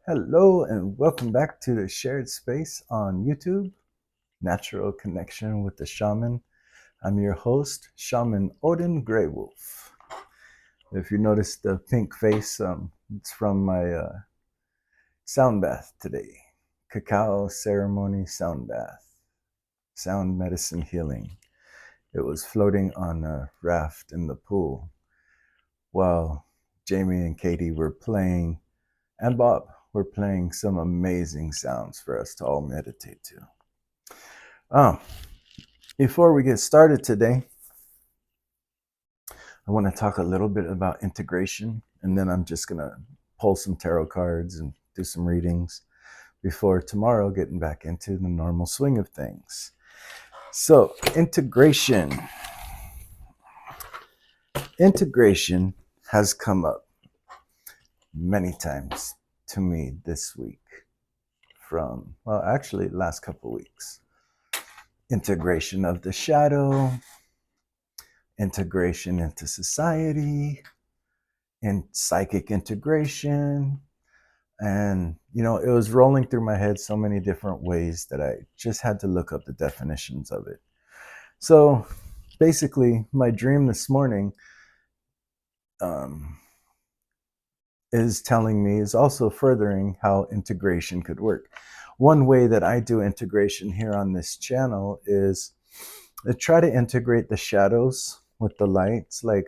Hello and welcome back to the shared space on YouTube, Natural Connection with the Shaman. I'm your host, Shaman Odin Greywolf. If you notice the pink face, it's from my sound bath today. Cacao ceremony sound bath, sound medicine healing. It was floating on a raft in the pool while Jamie and Katie were playing, and Bob were playing some amazing sounds for us to all meditate to. Um, Before we get started today, I want to talk a little bit about integration, and then I'm just going to pull some tarot cards and do some readings before tomorrow getting back into the normal swing of things. So, integration. Integration has come up many times to me this week from, well, actually, last couple of weeks. Integration of the shadow, integration into society, in psychic integration. And, it was rolling through my head so many different ways that I just had to look up the definitions of it. So basically, my dream this morning um, is also furthering how integration could work. One way that I do integration here on this channel is I try to integrate the shadows with the lights, like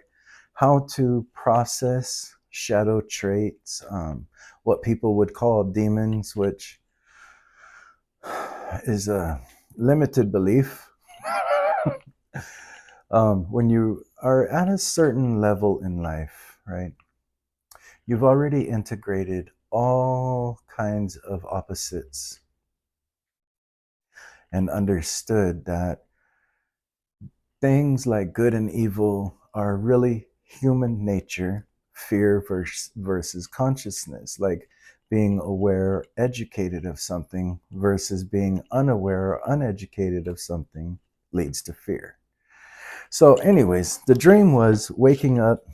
how to process shadow traits, what people would call demons, which is a limited belief. When you are at a certain level in life, right, you've already integrated all kinds of opposites and understood that things like good and evil are really human nature, fear versus consciousness, like being aware, educated of something versus being unaware or uneducated of something leads to fear. So, anyways, the dream was waking up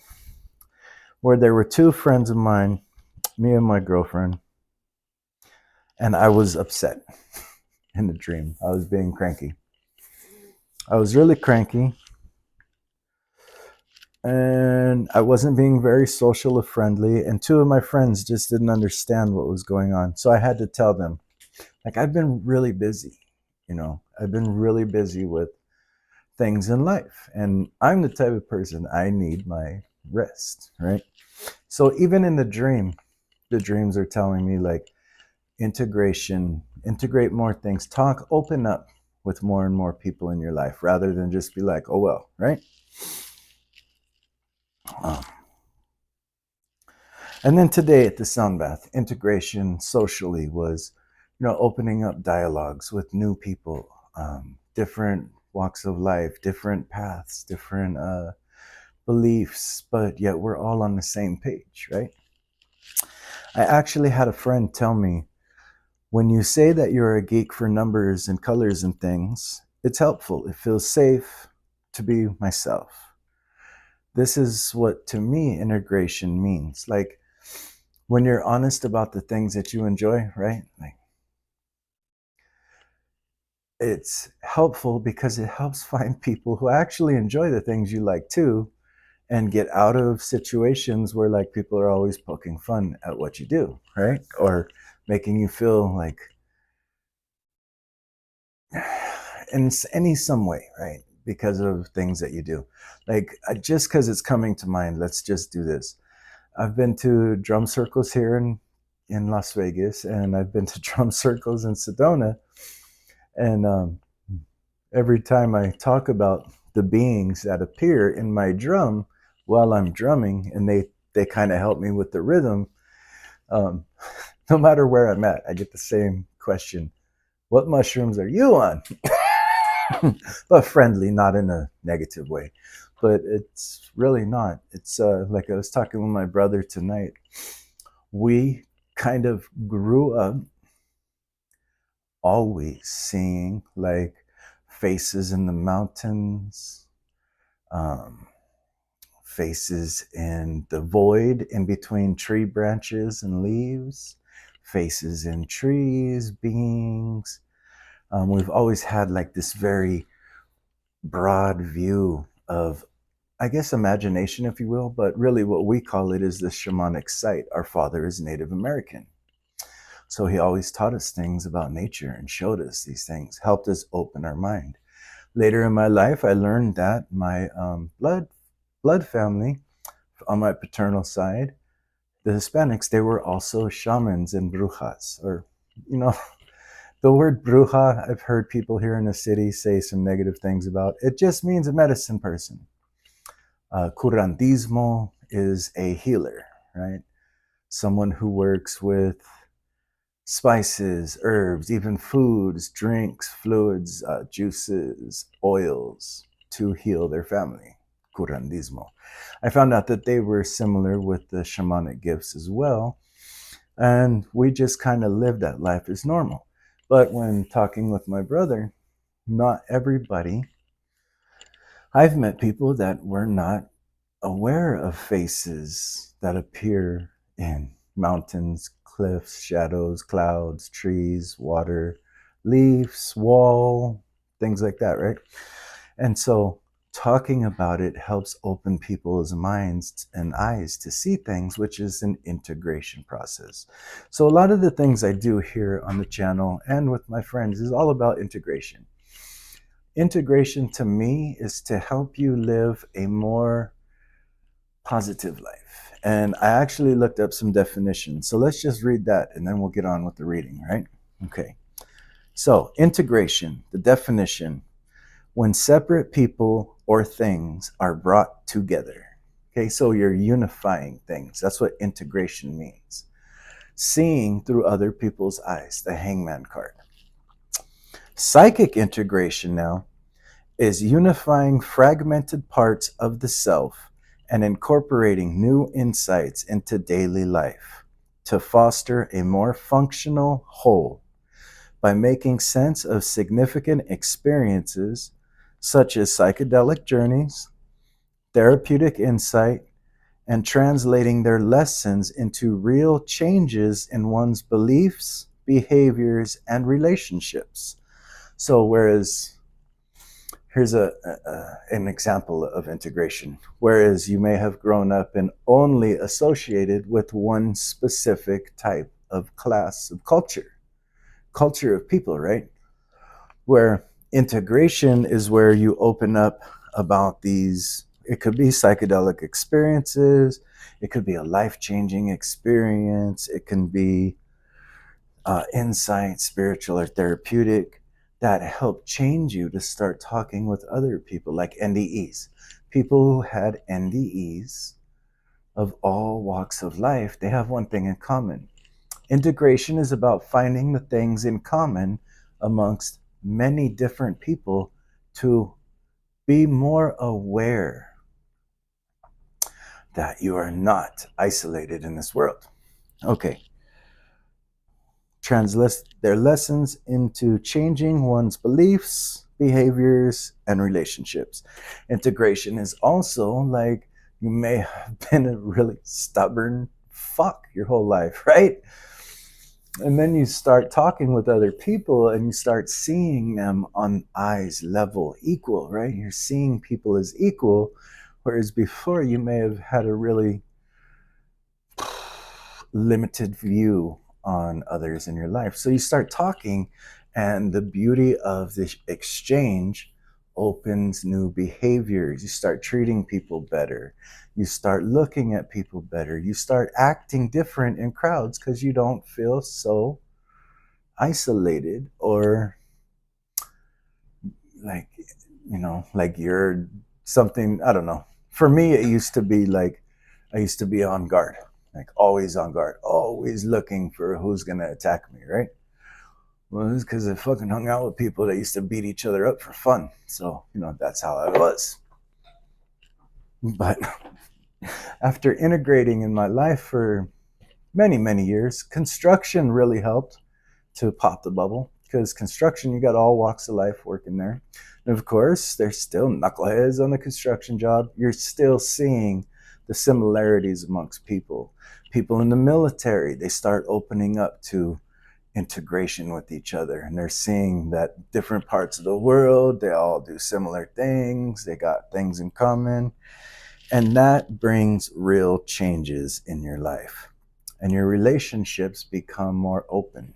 where there were two friends of mine, me and my girlfriend, and I was upset in the dream. I was being cranky. I was really cranky, and I wasn't being very social or friendly, and two of my friends just didn't understand what was going on. So I had to tell them, like, I've been really busy, I've been really busy with things in life, and I'm the type of person, I need my rest, right? So even in the dreams are telling me, like, integrate more things, talk, open up with more and more people in your life rather than just be like, oh well, right? um, And then today at the sound bath, integration socially was, opening up dialogues with new people, different walks of life, different paths, different beliefs, but yet we're all on the same page, right? I actually had a friend tell me, when you say that you're a geek for numbers and colors and things, it's helpful. It feels safe to be myself. This is what, to me, integration means. Like, when you're honest about the things that you enjoy, right? Like, it's helpful because it helps find people who actually enjoy the things you like too, and get out of situations where, like, people are always poking fun at what you do, right? Or making you feel like in any some way, right? Because of things that you do. Like, just because it's coming to mind, let's just do this. I've been to drum circles here in Las Vegas, and I've been to drum circles in Sedona. And every time I talk about the beings that appear in my drum while I'm drumming, and they kind of help me with the rhythm, um, no matter where I'm at, I get the same question: what mushrooms are you on? But friendly, not in a negative way. But it's really not. It's like I was talking with my brother tonight. We kind of grew up always seeing, like, faces in the mountains, um, faces in the void in between tree branches and leaves, faces in trees, beings. We've always had like this very broad view of, I guess, imagination, if you will, but really what we call it is the shamanic sight. Our father is Native American. So he always taught us things about nature and showed us these things, helped us open our mind. Later in my life, I learned that my blood family on my paternal side, the Hispanics, they were also shamans and brujas, or, you know, the word bruja, I've heard people here in the city say some negative things about. It just means a medicine person. Curantismo is a healer, right? Someone who works with spices, herbs, even foods, drinks, fluids, juices, oils to heal their family. Curandismo. I found out that they were similar with the shamanic gifts as well. And we just kind of lived that life as normal. But when talking with my brother, not everybody, I've met people that were not aware of faces that appear in mountains, cliffs, shadows, clouds, trees, water, leaves, wall, things like that, right? And so talking about it helps open people's minds and eyes to see things, which is an integration process. So a lot of the things I do here on the channel and with my friends is all about integration. Integration to me is to help you live a more positive life. And I actually looked up some definitions. So let's just read that and then we'll get on with the reading, right? Okay. So, integration, the definition: when separate people or things are brought together. Okay, so you're unifying things. That's what integration means. Seeing through other people's eyes, the hangman card. Psychic integration now is unifying fragmented parts of the self and incorporating new insights into daily life to foster a more functional whole by making sense of significant experiences such as psychedelic journeys, therapeutic insight, and translating their lessons into real changes in one's beliefs, behaviors, and relationships. So, whereas here's an example of integration. Whereas you may have grown up and only associated with one specific type of class of culture of people, right? Where integration is where you open up about these, it could be psychedelic experiences, it could be a life-changing experience, it can be insight, spiritual or therapeutic, that help change you to start talking with other people, like NDEs. People who had NDEs of all walks of life, they have one thing in common. Integration is about finding the things in common amongst many different people to be more aware that you are not isolated in this world. Okay. Translate their lessons into changing one's beliefs, behaviors, and relationships. Integration is also like you may have been a really stubborn fuck your whole life, right? And then you start talking with other people and you start seeing them on eyes level, equal, right? You're seeing people as equal, whereas before you may have had a really limited view on others in your life. So you start talking, and the beauty of this exchange opens new behaviors. You start treating people better. You start looking at people better. You start acting different in crowds because you don't feel so isolated or like, like you're something, I don't know. For me, it used to be like I used to be on guard, like always on guard, always looking for who's going to attack me, right? Well, it's because I fucking hung out with people that used to beat each other up for fun. So, that's how I was. But after integrating in my life for many, many years, construction really helped to pop the bubble, because construction, you got all walks of life working there. And of course, there's still knuckleheads on the construction job. You're still seeing the similarities amongst people. People in the military, they start opening up to integration with each other, and they're seeing that different parts of the world, they all do similar things, they got things in common, and that brings real changes in your life, and your relationships become more open.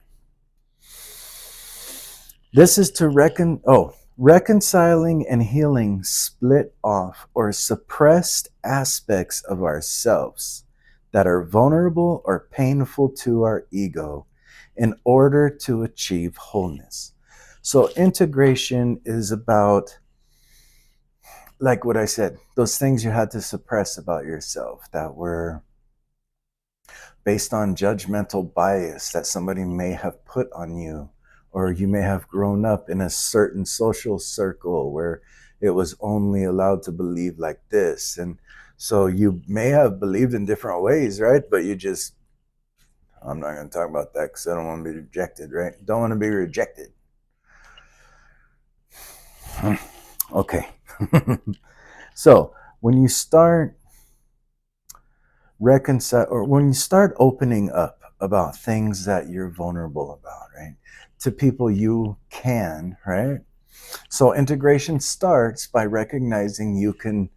This is to reconciling and healing split off or suppressed aspects of ourselves that are vulnerable or painful to our ego in order to achieve wholeness. So integration is about, like what I said, those things you had to suppress about yourself that were based on judgmental bias that somebody may have put on you, or you may have grown up in a certain social circle where it was only allowed to believe like this. And so you may have believed in different ways, right? But you just, I'm not going to talk about that because I don't want to be rejected, right? Don't want to be rejected. Okay. So when you start when you start opening up about things that you're vulnerable about, right, to people you can, right? So integration starts by recognizing you can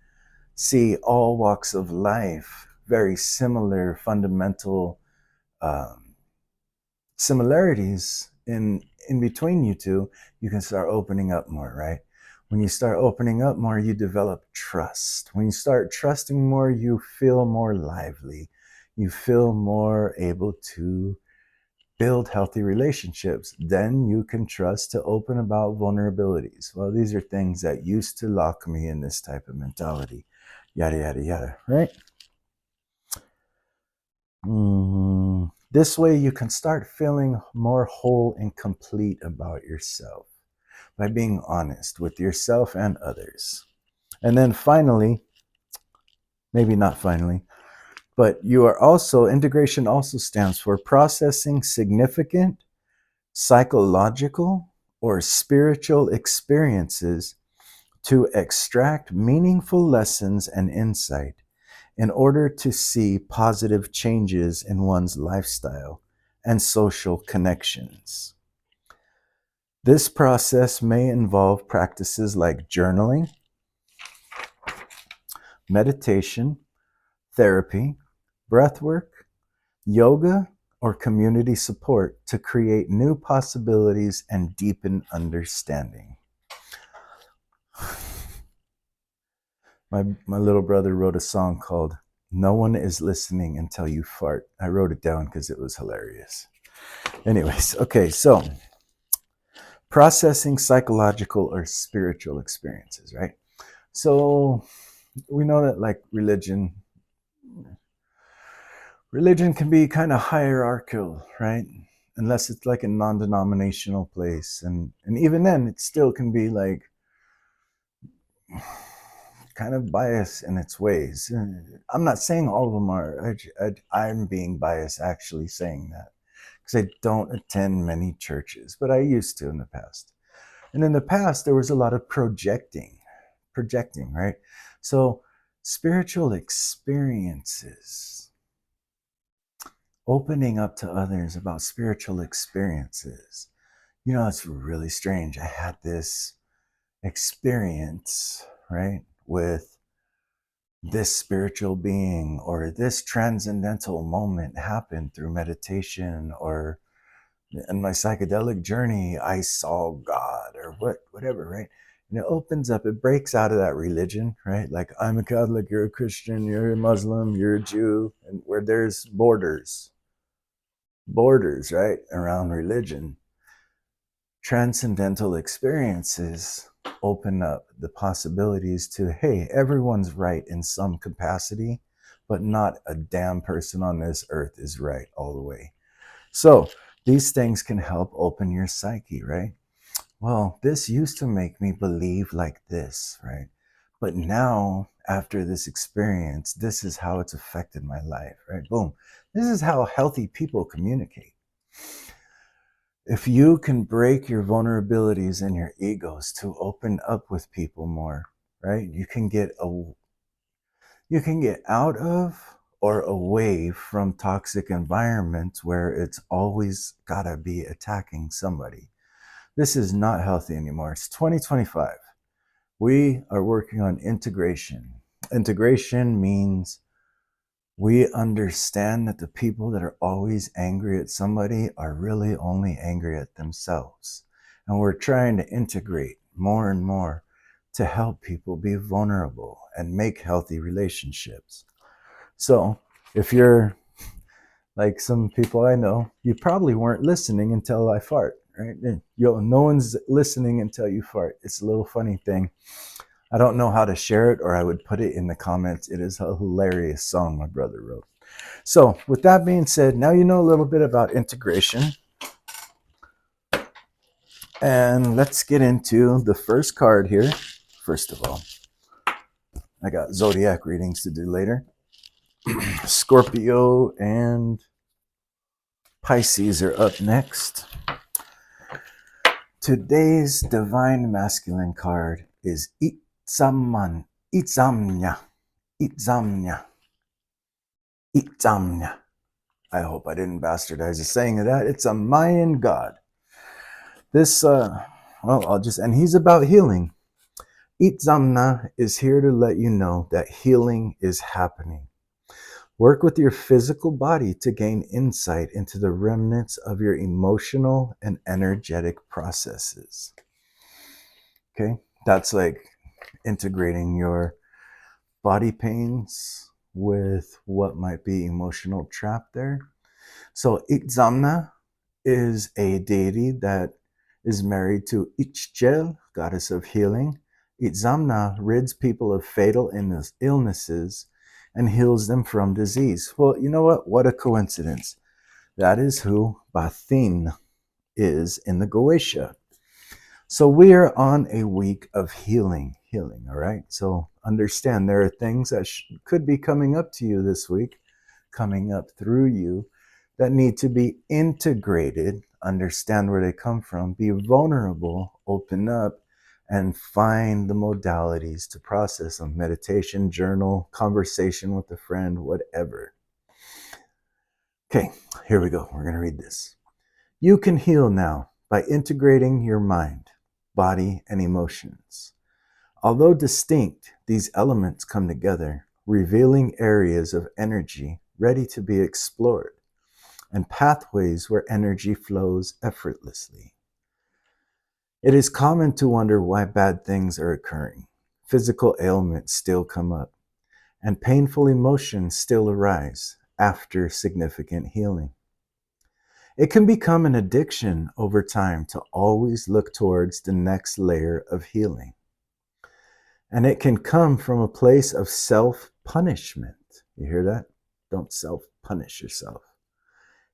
see all walks of life, very similar fundamental um, similarities in between you two. You can start opening up more, right? When you start opening up more, you develop trust. When you start trusting more, you feel more lively. You feel more able to build healthy relationships. Then you can trust to open about vulnerabilities. Well, these are things that used to lock me in this type of mentality. Yada, yada, yada, right? This way you can start feeling more whole and complete about yourself by being honest with yourself and others. And then finally, maybe not finally, but integration also stands for processing significant psychological or spiritual experiences to extract meaningful lessons and insight in order to see positive changes in one's lifestyle and social connections. This process may involve practices like journaling, meditation, therapy, breathwork, yoga, or community support to create new possibilities and deepen understanding. My little brother wrote a song called "No One Is Listening Until You Fart." I wrote it down because it was hilarious. Anyways, okay, so processing psychological or spiritual experiences, right? So we know that like religion can be kind of hierarchical, right? Unless it's like a non-denominational place, and even then it still can be like kind of biased in its ways. I'm not saying all of them are. I'm being biased actually saying that because I don't attend many churches, but I used to in the past. And in the past, there was a lot of projecting, right? So spiritual experiences, opening up to others about spiritual experiences. You know, it's really strange. I had this experience, right, with this spiritual being, or this transcendental moment happened through meditation, or in my psychedelic journey, I saw God, or whatever, right? And it opens up, it breaks out of that religion, right? Like, I'm a Catholic, you're a Christian, you're a Muslim, you're a Jew, and where there's borders, right, around religion. Transcendental experiences open up the possibilities to, hey, everyone's right in some capacity, but not a damn person on this earth is right all the way. So these things can help open your psyche, right? Well, this used to make me believe like this, right? But now, after this experience, this is how it's affected my life, right? Boom. This is how healthy people communicate. If you can break your vulnerabilities and your egos to open up with people more, right? You can get out of or away from toxic environments where it's always gotta be attacking somebody. This is not healthy anymore. It's 2025. We are working on integration. Integration means we understand that the people that are always angry at somebody are really only angry at themselves. And we're trying to integrate more and more to help people be vulnerable and make healthy relationships. So if you're like some people I know, you probably weren't listening until I fart, right? No one's listening until you fart. It's a little funny thing. I don't know how to share it, or I would put it in the comments. It is a hilarious song my brother wrote. So with that being said, now you know a little bit about integration. And let's get into the first card here. First of all, I got zodiac readings to do later. Scorpio and Pisces are up next. Today's divine masculine card is Itzamnya, Itzamnya. I hope I didn't bastardize the saying of that. It's a Mayan god. This, and he's about healing. Itzamna is here to let you know that healing is happening. Work with your physical body to gain insight into the remnants of your emotional and energetic processes. Okay, that's like integrating your body pains with what might be emotional trap there. So Itzamna is a deity that is married to Ichchel, goddess of healing. Itzamna rids people of fatal illnesses and heals them from disease. Well, you know what? What a coincidence. That is who Bathin is in the Goetia. So we are on a week of healing, all right? So understand there are things that could be coming up to you this week, coming up through you, that need to be integrated, understand where they come from, be vulnerable, open up, and find the modalities to process them. Meditation, journal, conversation with a friend, whatever. Okay, here we go. We're going to read this. You can heal now by integrating your mind, body, and emotions. Although distinct, these elements come together, revealing areas of energy ready to be explored and pathways where energy flows effortlessly. It is common to wonder why bad things are occurring. Physical ailments still come up, and painful emotions still arise after significant healing. It can become an addiction over time to always look towards the next layer of healing. And it can come from a place of self-punishment. You hear that? Don't self-punish yourself.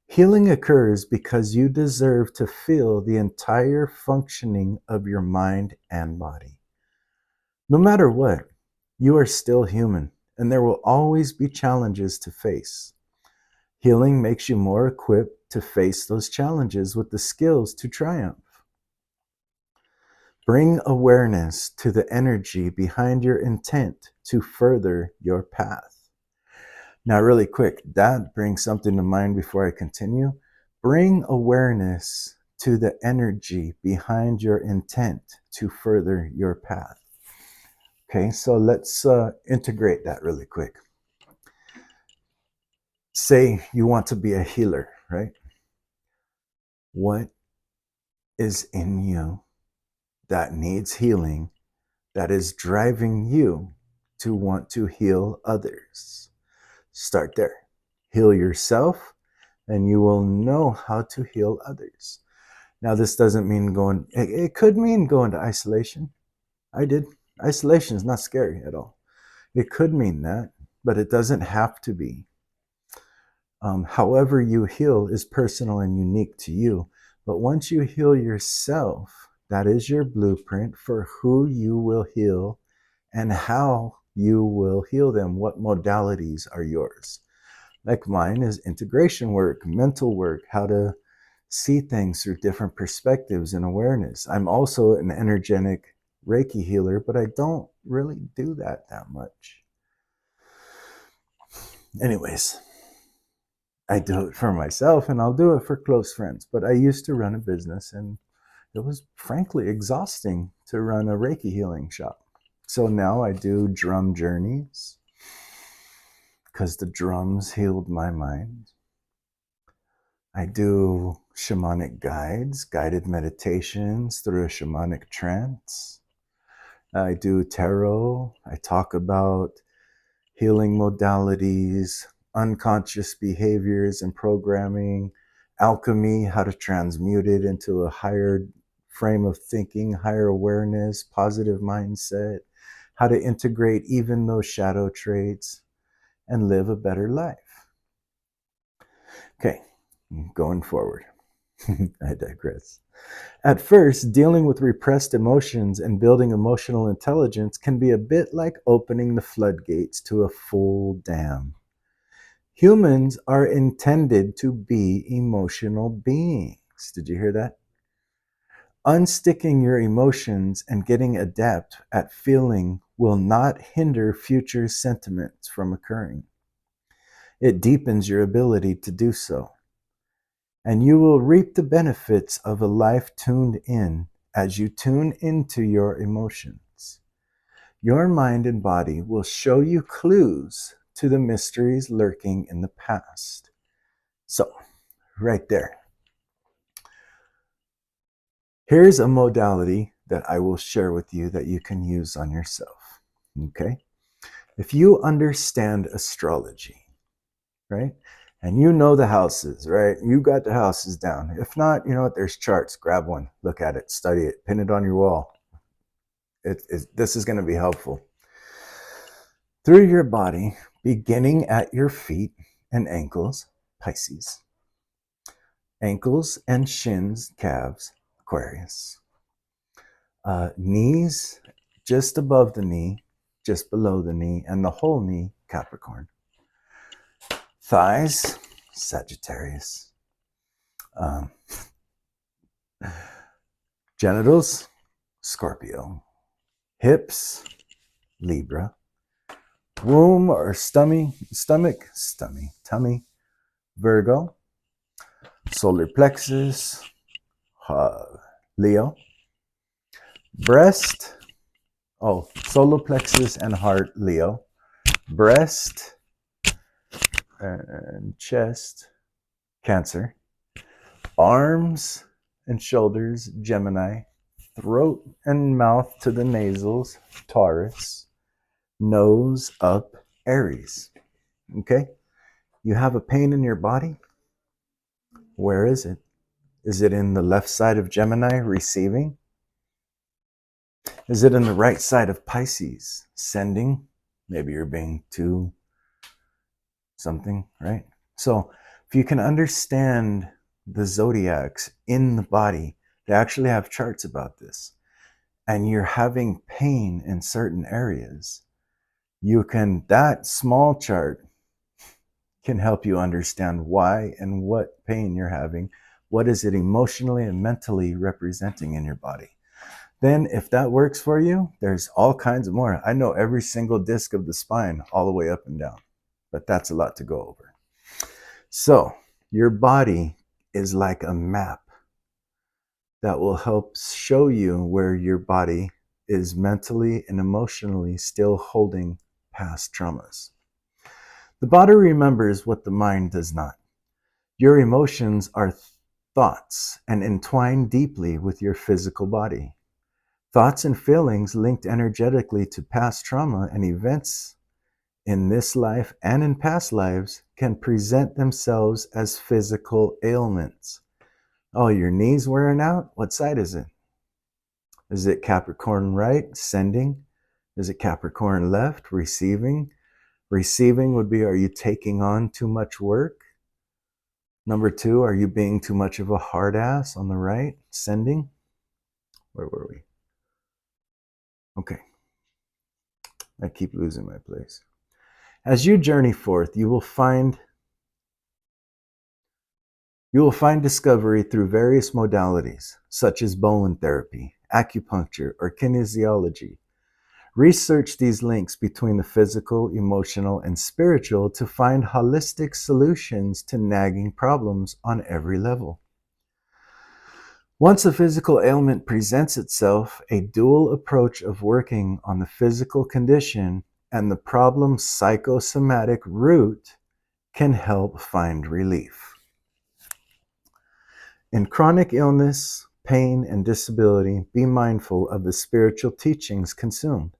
Healing occurs because you deserve to feel the entire functioning of your mind and body. No matter what, you are still human, and there will always be challenges to face. Healing makes you more equipped to face those challenges with the skills to triumph. Bring awareness to the energy behind your intent to further your path. Now, really quick, that brings something to mind before I continue. Bring awareness to the energy behind your intent to further your path. Okay, so let's integrate that really quick. Say you want to be a healer, right? What is in you that needs healing, that is driving you to want to heal others? Start there. Heal yourself, and you will know how to heal others. Now, this doesn't mean it could mean going to isolation. I did. Isolation is not scary at all. It could mean that, but it doesn't have to be. However you heal is personal and unique to you. But once you heal yourself, that is your blueprint for who you will heal and how you will heal them. What modalities are yours? Like mine is integration work, mental work, how to see things through different perspectives and awareness. I'm also an energetic Reiki healer, but I don't really do that much. Anyways, I do it for myself and I'll do it for close friends. But I used to run a business and it was frankly exhausting to run a Reiki healing shop. So now I do drum journeys because the drums healed my mind. I do shamanic guides, guided meditations through a shamanic trance. I do tarot. I talk about healing modalities, unconscious behaviors and programming, alchemy, how to transmute it into a higher frame of thinking, higher awareness, positive mindset, how to integrate even those shadow traits and live a better life. Okay, going forward. I digress. At first, dealing with repressed emotions and building emotional intelligence can be a bit like opening the floodgates to a full dam. Humans are intended to be emotional beings. Did you hear that? Unsticking your emotions and getting adept at feeling will not hinder future sentiments from occurring. It deepens your ability to do so. And you will reap the benefits of a life tuned in as you tune into your emotions. Your mind and body will show you clues to the mysteries lurking in the past. So, right there. Here's a modality that I will share with you that you can use on yourself. Okay? If you understand astrology, right? And you know the houses, right? You got the houses down. If not, you know what? There's charts. Grab one, look at it, study it, pin it on your wall. This is going to be helpful. Through your body, beginning at your feet and ankles, Pisces. Ankles and shins, calves, Aquarius. Knees, just above the knee, just below the knee, and the whole knee, Capricorn. Thighs, Sagittarius. Genitals, Scorpio. Hips, Libra. Womb or tummy, Virgo. Solar plexus, Leo. Breast, solar plexus and heart, Leo. Breast and chest, Cancer. Arms and shoulders, Gemini. Throat and mouth to the nasals, Taurus. Nose up, Aries. Okay? You have a pain in your body? Where is it? Is it in the left side of Gemini, receiving? Is it in the right side of Pisces, sending? Maybe you're being too something, right? So if you can understand the zodiacs in the body, they actually have charts about this, and you're having pain in certain areas, that small chart can help you understand why and what pain you're having. What is it emotionally and mentally representing in your body? Then if that works for you, there's all kinds of more. I know every single disc of the spine all the way up and down, but that's a lot to go over. So your body is like a map that will help show you where your body is mentally and emotionally still holding past traumas. The body remembers what the mind does not. Your emotions are thoughts and entwine deeply with your physical body. Thoughts and feelings linked energetically to past trauma and events in this life and in past lives can present themselves as physical ailments. Oh, your knee's wearing out? What side is it? Is it Capricorn right, sending? Is it Capricorn left, receiving? Receiving would be, are you taking on too much work? Number 2, are you being too much of a hard ass on the right, sending? Where were we? Okay. I keep losing my place. As you journey forth, you will find discovery through various modalities, such as Bowen therapy, acupuncture, or kinesiology. Research these links between the physical, emotional, and spiritual to find holistic solutions to nagging problems on every level. Once a physical ailment presents itself, a dual approach of working on the physical condition and the problem's psychosomatic root can help find relief. In chronic illness, pain, and disability, be mindful of the spiritual teachings consumed.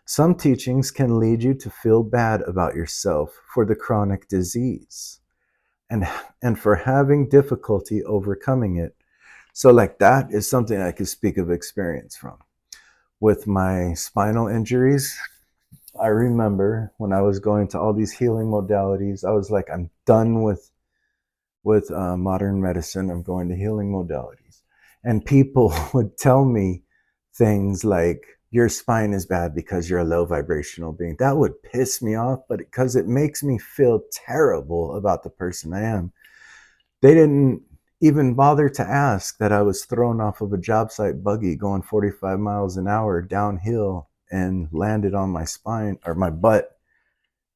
Some teachings can lead you to feel bad about yourself for the chronic disease and for having difficulty overcoming it. So like that is something I could speak of experience from. With my spinal injuries, I remember when I was going to all these healing modalities, I was like, I'm done with modern medicine. I'm going to healing modalities. And people would tell me things like, your spine is bad because you're a low vibrational being. That would piss me off, but because it makes me feel terrible about the person I am. They didn't even bother to ask that I was thrown off of a job site buggy going 45 miles an hour downhill and landed on my spine or my butt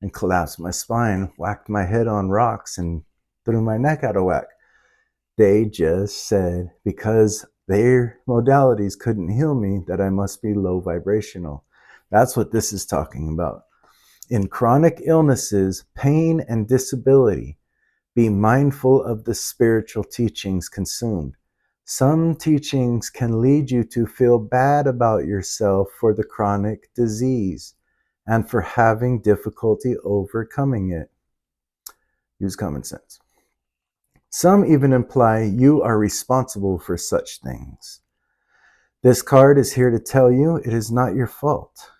and collapsed my spine, whacked my head on rocks and threw my neck out of whack. They just said because their modalities couldn't heal me that I must be low vibrational. That's what this is talking about. In chronic illnesses, pain, and disability, be mindful of the spiritual teachings consumed. Some teachings can lead you to feel bad about yourself for the chronic disease and for having difficulty overcoming it. Use common sense. Some even imply you are responsible for such things. This card is here to tell you it is not your fault.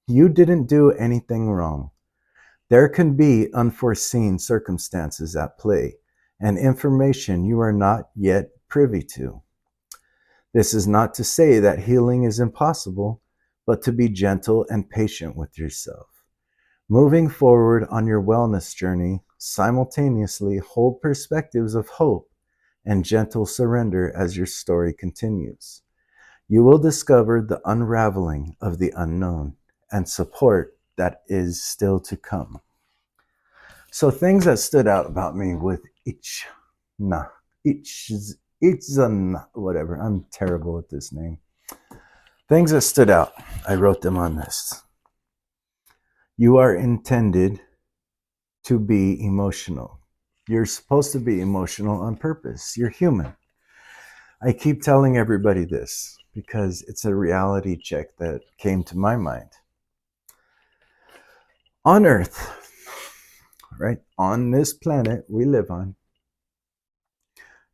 You didn't do anything wrong. There can be unforeseen circumstances at play and information you are not yet privy to. This is not to say that healing is impossible, but to be gentle and patient with yourself. Moving forward on your wellness journey, simultaneously hold perspectives of hope and gentle surrender as your story continues. You will discover the unraveling of the unknown and support that is still to come. So things that stood out about me with Ichzan, whatever. I'm terrible at this name. Things that stood out. I wrote them on this. You are intended to be emotional. You're supposed to be emotional on purpose. You're human. I keep telling everybody this because it's a reality check that came to my mind. On Earth, right, on this planet we live on,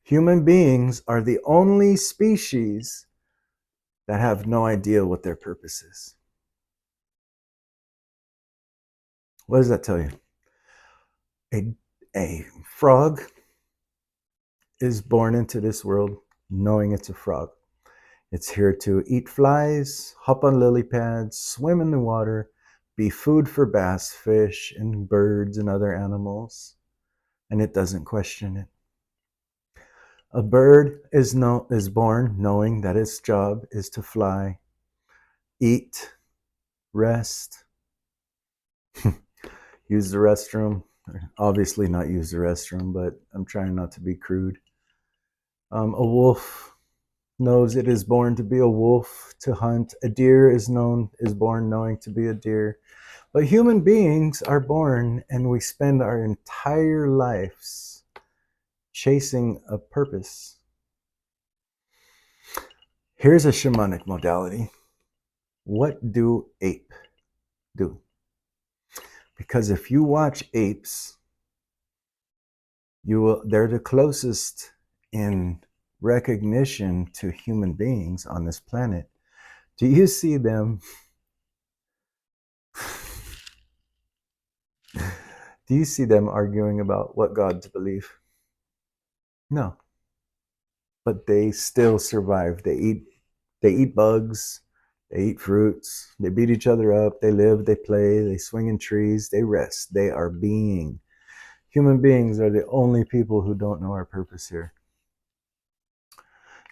human beings are the only species that have no idea what their purpose is. What does that tell you? A frog is born into this world knowing it's a frog. It's here to eat flies, hop on lily pads, swim in the water, be food for bass, fish, and birds and other animals, and it doesn't question it. A bird is born knowing that its job is to fly, eat, rest, use the restroom. Obviously not use the restroom, but I'm trying not to be crude. A wolf knows it is born to be a wolf, to hunt. A deer is born knowing to be a deer. But human beings are born and we spend our entire lives chasing a purpose. Here's a shamanic modality. What do ape do? Because if you watch apes, they're the closest in recognition to human beings on this planet. Do you see them? Do you see them arguing about what God to believe? No. But they still survive. They eat bugs, they eat fruits, they beat each other up, they live, they play, they swing in trees, they rest. They are being. Human beings are the only people who don't know our purpose here.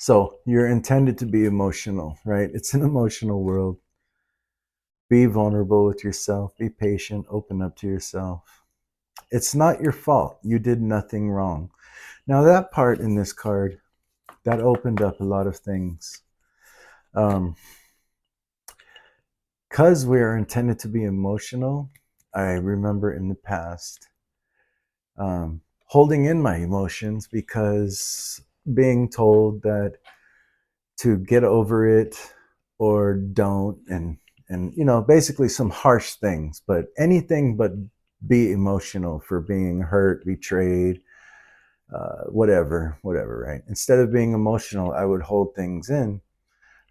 So you're intended to be emotional, right? It's an emotional world. Be vulnerable with yourself. Be patient. Open up to yourself. It's not your fault. You did nothing wrong. Now, that part in this card, that opened up a lot of things. Because we are intended to be emotional, I remember in the past holding in my emotions because being told that to get over it or don't, and basically some harsh things, but anything but be emotional for being hurt, betrayed, whatever, right? Instead of being emotional, I would hold things in.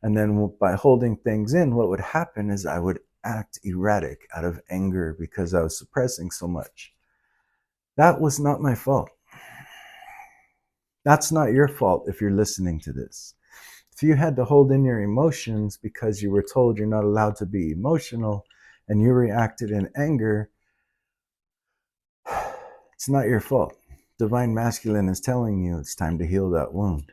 And then by holding things in, what would happen is I would act erratic out of anger because I was suppressing so much. That was not my fault. That's not your fault if you're listening to this. If you had to hold in your emotions because you were told you're not allowed to be emotional and you reacted in anger, it's not your fault. Divine Masculine is telling you it's time to heal that wound.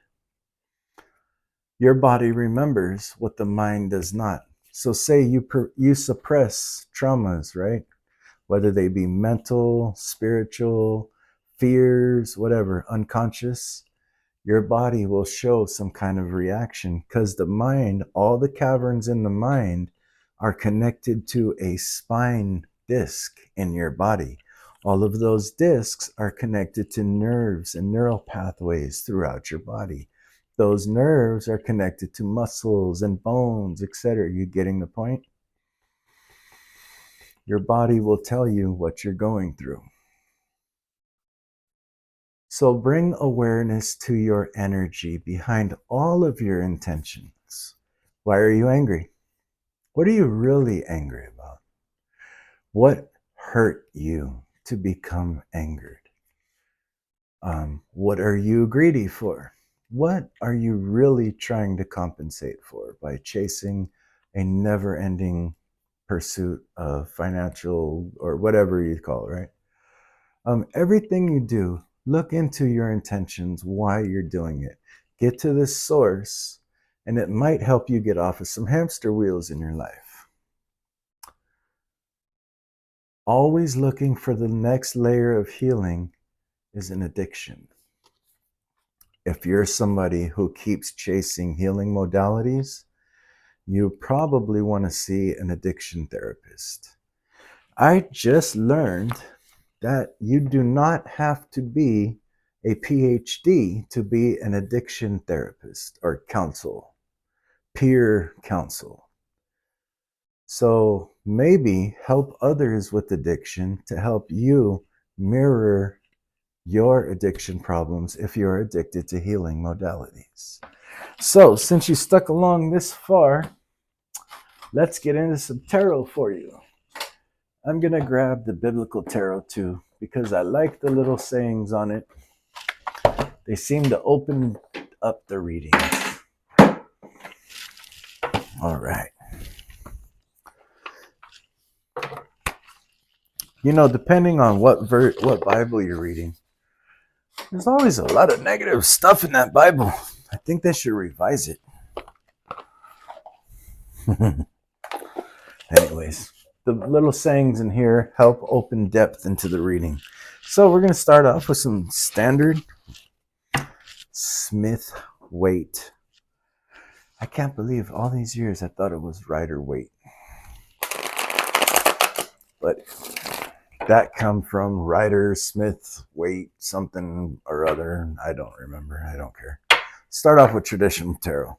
Your body remembers what the mind does not. So say you suppress traumas, right? Whether they be mental, spiritual, fears, whatever, unconscious, your body will show some kind of reaction because the mind, all the caverns in the mind are connected to a spine disc in your body. All of those discs are connected to nerves and neural pathways throughout your body. Those nerves are connected to muscles and bones, etc. You getting the point? Your body will tell you what you're going through. So bring awareness to your energy behind all of your intentions. Why are you angry? What are you really angry about? What hurt you to become angered? What are you greedy for? What are you really trying to compensate for by chasing a never-ending pursuit of financial or whatever you call it, right? Everything you do, look into your intentions, why you're doing it. Get to the source, and it might help you get off of some hamster wheels in your life. Always looking for the next layer of healing is an addiction. If you're somebody who keeps chasing healing modalities, you probably want to see an addiction therapist. I just learned that you do not have to be a PhD to be an addiction therapist or peer counsel. So maybe help others with addiction to help you mirror your addiction problems if you're addicted to healing modalities. So since you stuck along this far, let's get into some tarot for you. I'm going to grab the biblical tarot too because I like the little sayings on it. They seem to open up the readings. All right. Depending on what Bible you're reading, there's always a lot of negative stuff in that Bible. I think they should revise it. Anyways, the little sayings in here help open depth into the reading. So we're going to start off with some standard Smith Waite. I can't believe all these years I thought it was Rider Waite. But that come from Rider Smith Waite something or other. I don't remember. I don't care. Start off with traditional tarot.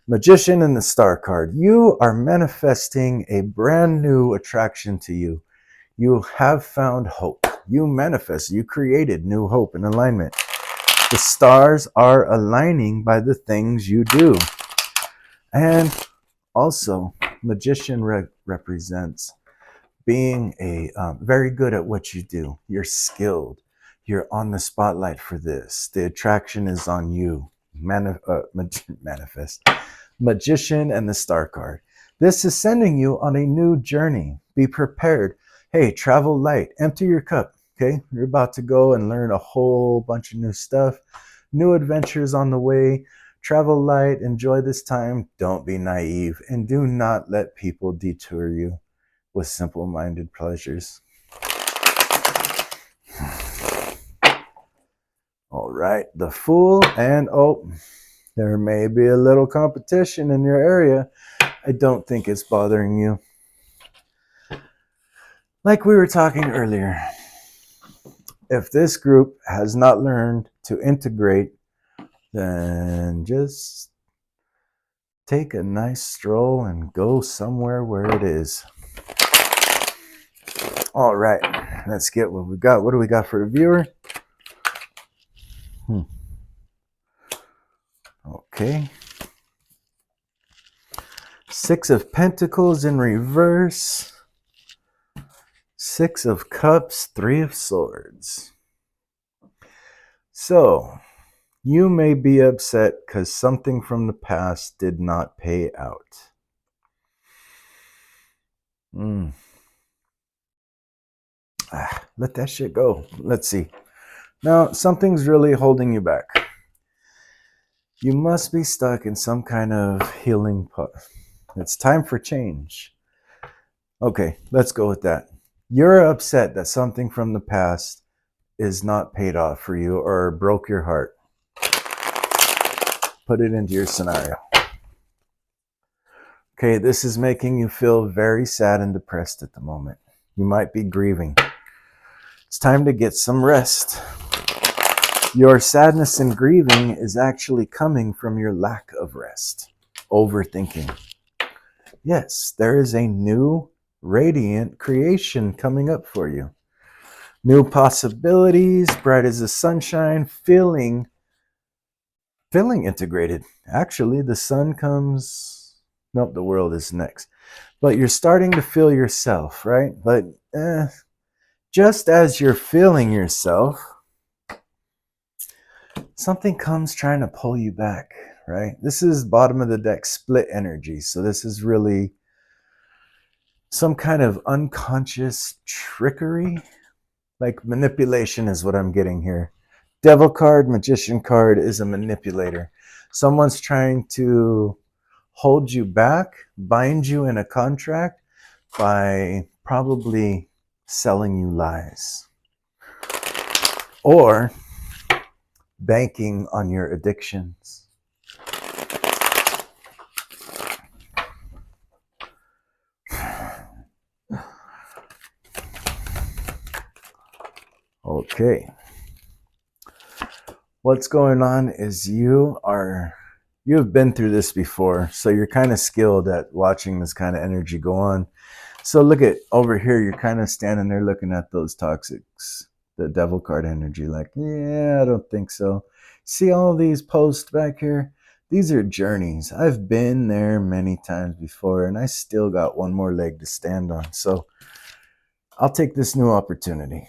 Magician and the Star card. You are manifesting a brand new attraction to you. You have found hope. You manifest. You created new hope and alignment. The stars are aligning by the things you do. And also, magician represents being very good at what you do. You're skilled. You're on the spotlight for this. The attraction is on you. Manifest. Magician and the Star card. This is sending you on a new journey. Be prepared. Hey, travel light. Empty your cup. Okay? You're about to go and learn a whole bunch of new stuff. New adventures on the way. Travel light, enjoy this time, don't be naive, and do not let people detour you with simple-minded pleasures. All right, the Fool, and there may be a little competition in your area. I don't think it's bothering you. Like we were talking earlier, if this group has not learned to integrate, then just take a nice stroll and go somewhere where it is. All right, let's get what we got. What do we got for the viewer? Okay. Six of Pentacles in reverse. Six of Cups, Three of Swords. So, you may be upset because something from the past did not pay out. Let that shit go. Let's see. Now, something's really holding you back. You must be stuck in some kind of healing path. It's time for change. Okay, let's go with that. You're upset that something from the past is not paid off for you or broke your heart. Put it into your scenario. Okay, this is making you feel very sad and depressed at the moment. You might be grieving. It's time to get some rest. Your sadness and grieving is actually coming from your lack of rest, overthinking. Yes, there is a new radiant creation coming up for you. New possibilities, bright as the sunshine, feeling integrated. Actually, the sun comes, nope, the world is next. But you're starting to feel yourself, right? But just as you're feeling yourself, something comes trying to pull you back, right? This is bottom of the deck split energy. So this is really some kind of unconscious trickery, like manipulation is what I'm getting here. Devil card, Magician card is a manipulator. Someone's trying to hold you back, bind you in a contract by probably selling you lies or banking on your addictions. Okay. What's going on is you've been through this before, so you're kind of skilled at watching this kind of energy go on. So look at over here, you're kind of standing there looking at those toxics, the devil card energy, like, yeah, I don't think so. See all these posts back here? These are journeys. I've been there many times before, and I still got one more leg to stand on. So I'll take this new opportunity.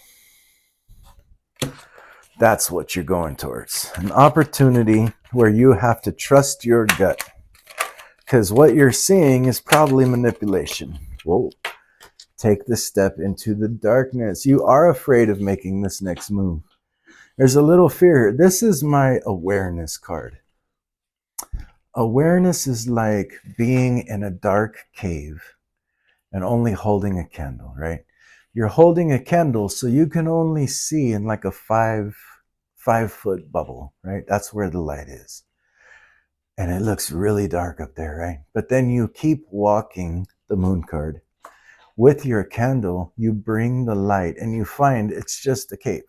That's what you're going towards. An opportunity where you have to trust your gut. Because what you're seeing is probably manipulation. Whoa. Take the step into the darkness. You are afraid of making this next move. There's a little fear. This is my awareness card. Awareness is like being in a dark cave and only holding a candle, right? You're holding a candle so you can only see in like a five foot bubble, right? That's where the light is. And it looks really dark up there, right? But then you keep walking, the moon card. With your candle, you bring the light and you find it's just a cave.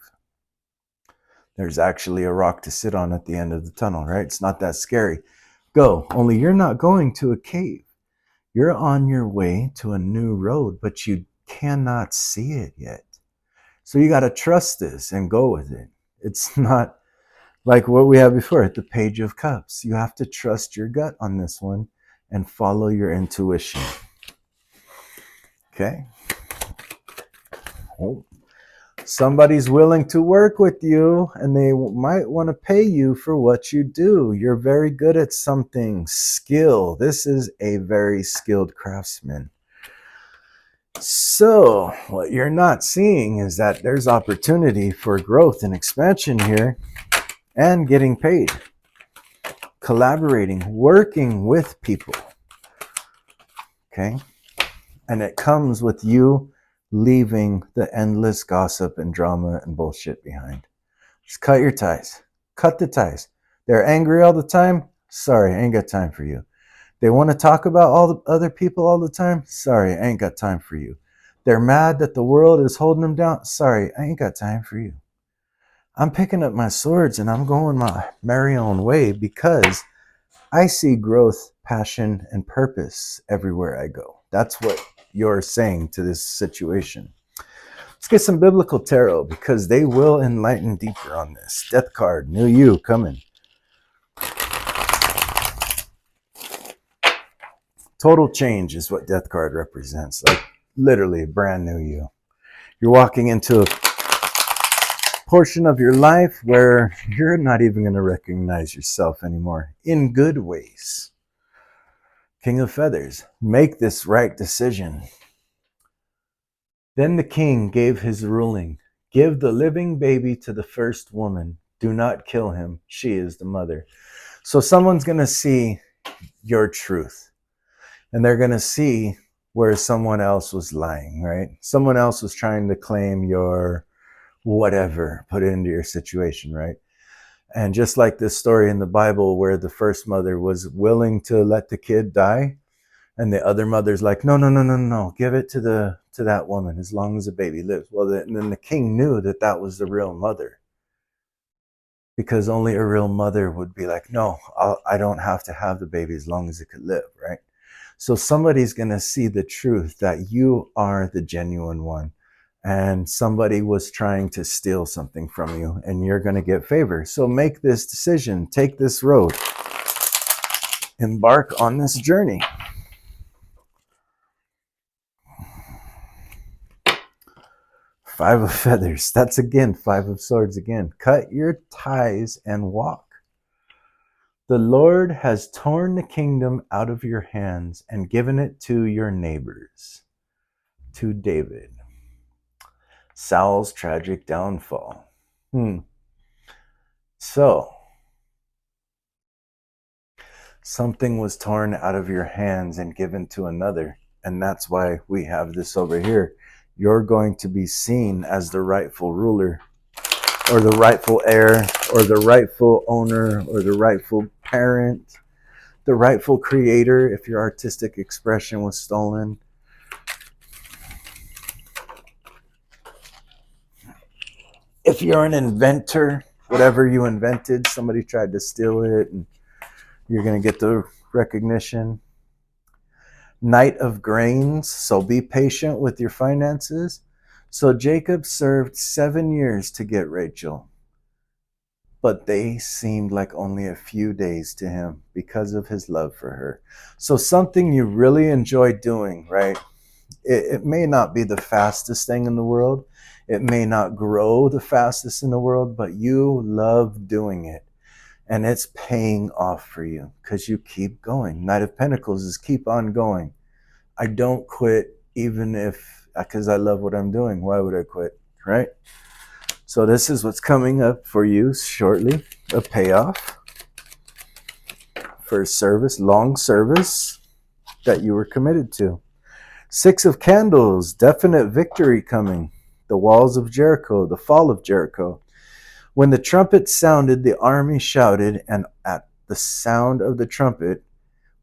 There's actually a rock to sit on at the end of the tunnel, right? It's not that scary. Go, only you're not going to a cave. You're on your way to a new road, but you cannot see it yet. So you got to trust this and go with it. It's not like what we had before at the Page of Cups. You have to trust your gut on this one and follow your intuition. Okay? Oh. Somebody's willing to work with you and they might want to pay you for what you do. You're very good at something. Skill. This is a very skilled craftsman. So what you're not seeing is that there's opportunity for growth and expansion here and getting paid. collaborating, working with people. Okay? And it comes with you leaving the endless gossip and drama and bullshit behind. Just cut your ties. Cut the ties. They're angry all the time. Sorry, I ain't got time for you. They want to talk about all the other people all the time. Sorry, I ain't got time for you. They're mad that the world is holding them down. Sorry, I ain't got time for you. I'm picking up my swords and I'm going my merry own way because I see growth, passion, and purpose everywhere I go. That's what you're saying to this situation. Let's get some biblical tarot because they will enlighten deeper on this. Death card, new you coming. Total change is what death card represents. Like literally brand new you. You're walking into a portion of your life where you're not even going to recognize yourself anymore in good ways. King of Feathers, make this right decision. Then the king gave his ruling. Give the living baby to the first woman. Do not kill him. She is the mother. So someone's going to see your truth. And they're going to see where someone else was lying, right? Someone else was trying to claim your whatever, put it into your situation, right? And just like this story in the Bible where the first mother was willing to let the kid die, and the other mother's like, no, give it to that woman as long as the baby lives. Well, then the king knew that was the real mother, because only a real mother would be like, no, I don't have to have the baby as long as it could live, right? So somebody's going to see the truth that you are the genuine one, and somebody was trying to steal something from you, and you're going to get favor. So make this decision, take this road, embark on this journey. Five of Feathers. That's again, Five of Swords again. Cut your ties and walk. The Lord has torn the kingdom out of your hands and given it to your neighbors. To David. Saul's tragic downfall. So, something was torn out of your hands and given to another. And that's why we have this over here. You're going to be seen as the rightful ruler, or the rightful heir, or the rightful owner, or the rightful parent, the rightful creator if your artistic expression was stolen. If you're an inventor, whatever you invented, somebody tried to steal it, and you're going to get the recognition. Knight of Grains, so be patient with your finances. So Jacob served 7 years to get Rachel, but they seemed like only a few days to him because of his love for her. So something you really enjoy doing, right? It may not be the fastest thing in the world. It may not grow the fastest in the world, but you love doing it. And it's paying off for you because you keep going. Knight of Pentacles is keep on going. I don't quit even if, because I love what I'm doing. Why would I quit, right? So this is what's coming up for you shortly. A payoff for service, long service that you were committed to. 6 of Candles, definite victory coming. The walls of Jericho, the fall of Jericho. When the trumpet sounded, the army shouted, and at the sound of the trumpet,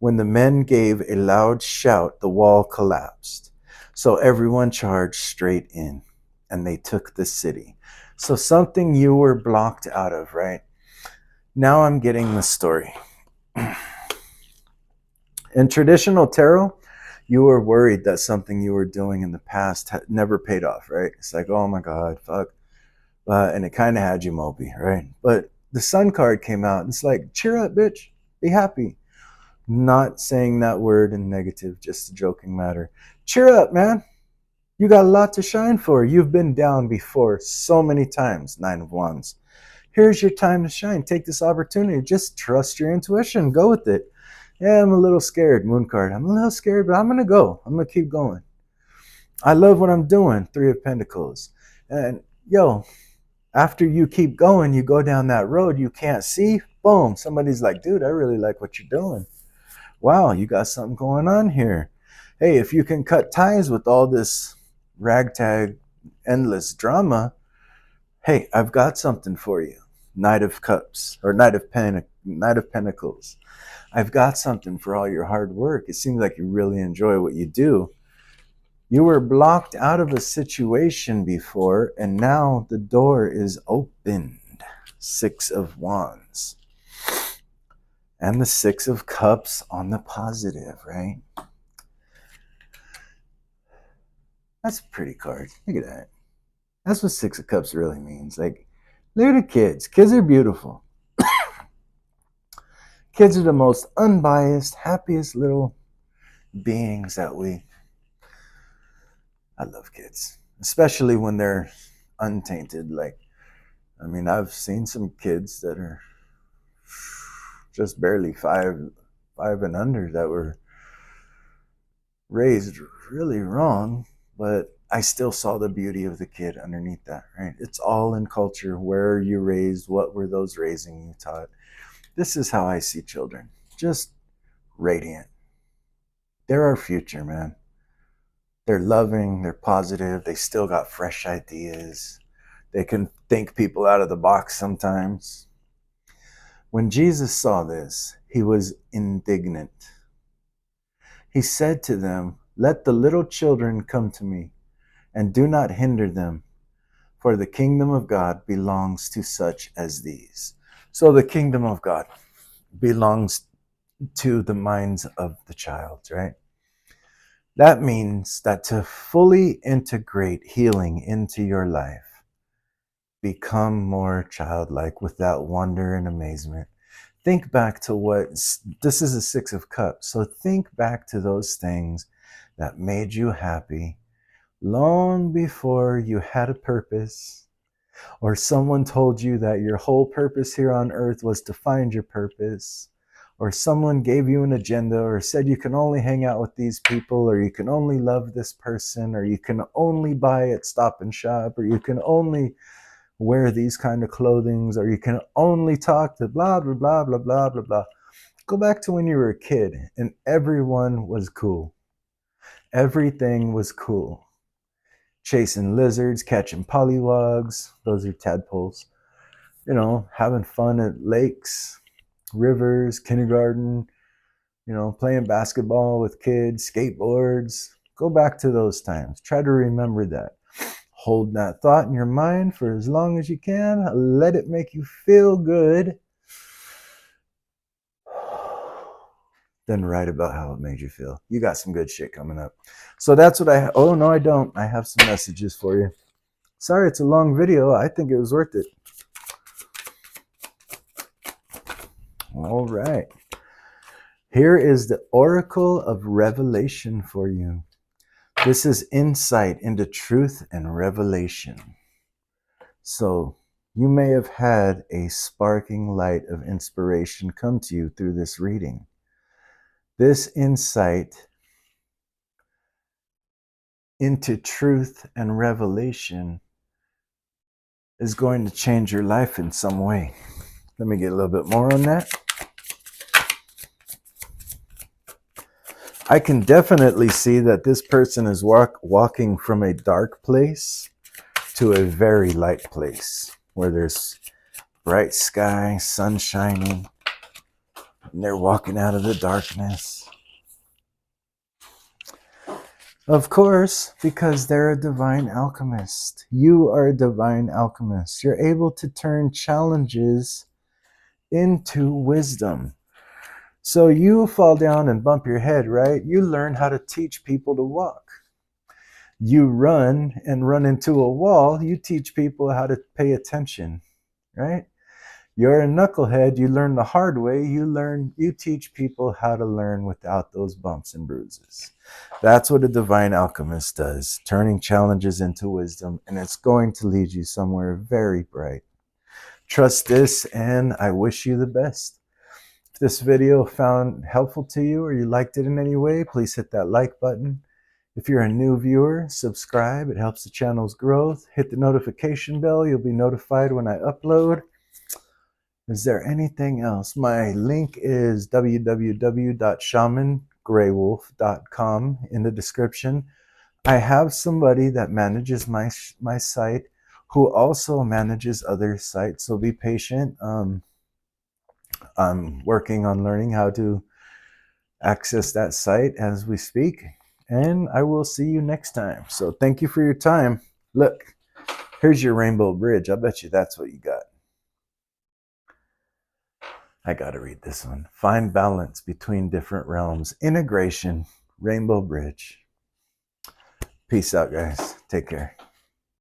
when the men gave a loud shout, the wall collapsed. So everyone charged straight in, and they took the city. So something you were blocked out of, right? Now I'm getting the story. In traditional tarot, you were worried that something you were doing in the past had never paid off, right? It's like, oh my God, fuck. And it kind of had you mopey, right? But the Sun card came out, and it's like, cheer up, bitch. Be happy. Not saying that word in negative, just a joking matter. Cheer up, man. You got a lot to shine for. You've been down before so many times, 9 of Wands. Here's your time to shine. Take this opportunity. Just trust your intuition. Go with it. Yeah, I'm a little scared, Moon card. I'm a little scared, but I'm going to go. I'm going to keep going. I love what I'm doing, 3 of Pentacles. And, after you keep going, you go down that road you can't see Boom, somebody's like, dude, I really like what you're doing. Wow, you got something going on here. Hey, if you can cut ties with all this ragtag, endless drama, hey, I've got something for you. Knight of Cups or Knight of Pentacles. I've got something for all your hard work. It seems like you really enjoy what you do. You were blocked out of a situation before, and now the door is opened. Six of Wands. And the Six of Cups on the positive, right? That's a pretty card. Look at that. That's what Six of Cups really means. Like, look at kids. Kids are beautiful. Kids are the most unbiased, happiest little beings that I love kids, especially when they're untainted. Like, I mean, I've seen some kids that are just barely five and under that were raised really wrong, but I still saw the beauty of the kid underneath that, right? It's all in culture. Where are you raised? What were those raising you taught? This is how I see children. Just radiant. They're our future, man. They're loving, they're positive, they still got fresh ideas. They can think people out of the box sometimes. When Jesus saw this, he was indignant. He said to them, "Let the little children come to me, and do not hinder them, for the kingdom of God belongs to such as these." So the kingdom of God belongs to the minds of the child, right? That means that to fully integrate healing into your life, become more childlike with that wonder and amazement. Think back to this is a Six of Cups. So think back to those things that made you happy long before you had a purpose, or someone told you that your whole purpose here on earth was to find your purpose, or someone gave you an agenda or said you can only hang out with these people, or you can only love this person, or you can only buy at Stop and Shop, or you can only wear these kind of clothings, or you can only talk to blah, blah, blah, blah, blah, blah, blah. Go back to when you were a kid and everyone was cool. Everything was cool. Chasing lizards, catching pollywogs, those are tadpoles, having fun at lakes, rivers, kindergarten, playing basketball with kids, skateboards. Go back to those times. Try to remember that. Hold that thought in your mind for as long as you can. Let it make you feel good. Then write about how it made you feel. You got some good shit coming up. So that's what oh, no, I don't. I have some messages for you. Sorry, it's a long video. I think it was worth it. All right. Here is the Oracle of Revelation for you. This is insight into truth and revelation. So you may have had a sparking light of inspiration come to you through this reading. This insight into truth and revelation is going to change your life in some way. Let me get a little bit more on that. I can definitely see that this person is walking from a dark place to a very light place where there's bright sky, sun shining, and they're walking out of the darkness. Of course, because they're a divine alchemist. You are a divine alchemist. You're able to turn challenges into wisdom. So you fall down and bump your head, right? You learn how to teach people to walk. You run and run into a wall. You teach people how to pay attention, right? You're a knucklehead. You learn the hard way. You teach people how to learn without those bumps and bruises. That's what a divine alchemist does, turning challenges into wisdom, and it's going to lead you somewhere very bright. Trust this, and I wish you the best. If this video found helpful to you or you liked it in any way, please hit that like button. If you're a new viewer, subscribe. It helps the channel's growth. Hit the notification bell. You'll be notified when I upload. Is there anything else? My link is www.shamangraywolf.com in the description. I have somebody that manages my site who also manages other sites, so be patient. I'm working on learning how to access that site as we speak, and I will see you next time. So thank you for your time. Look, here's your rainbow bridge. I bet you that's what you got. I gotta read this one. Find balance between different realms. Integration. Rainbow bridge. Peace out, guys. Take care.